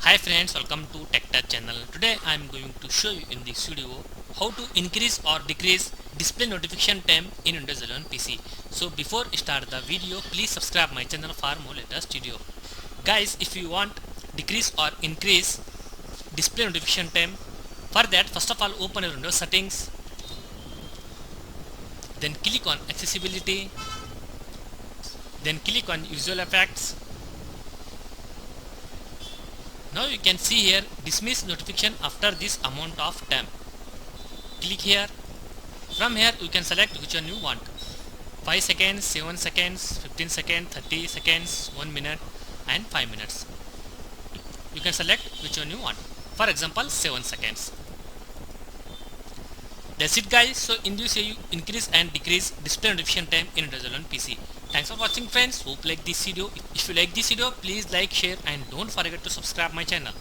Hi friends, welcome to TechTouch channel. Today I am going to show you in this video how to increase or decrease display notification time in Windows 11 PC. So before start the video, please subscribe my channel for more latest video. Guys, if you want decrease or increase display notification time, for that first of all open your Windows settings, then click on accessibility, then click on visual effects. Now you can see here dismiss notification after this amount of time. Click here. From here you can select which one you want. 5 seconds, 7 seconds, 15 seconds, 30 seconds, 1 minute and 5 minutes. You can select which one you want. For example 7 seconds. That's it guys. So in this way you increase and decrease display notification time in Windows 11 PC. Thanks for watching friends. Hope you like this video. If you like this video, please like, share and don't forget to subscribe my channel.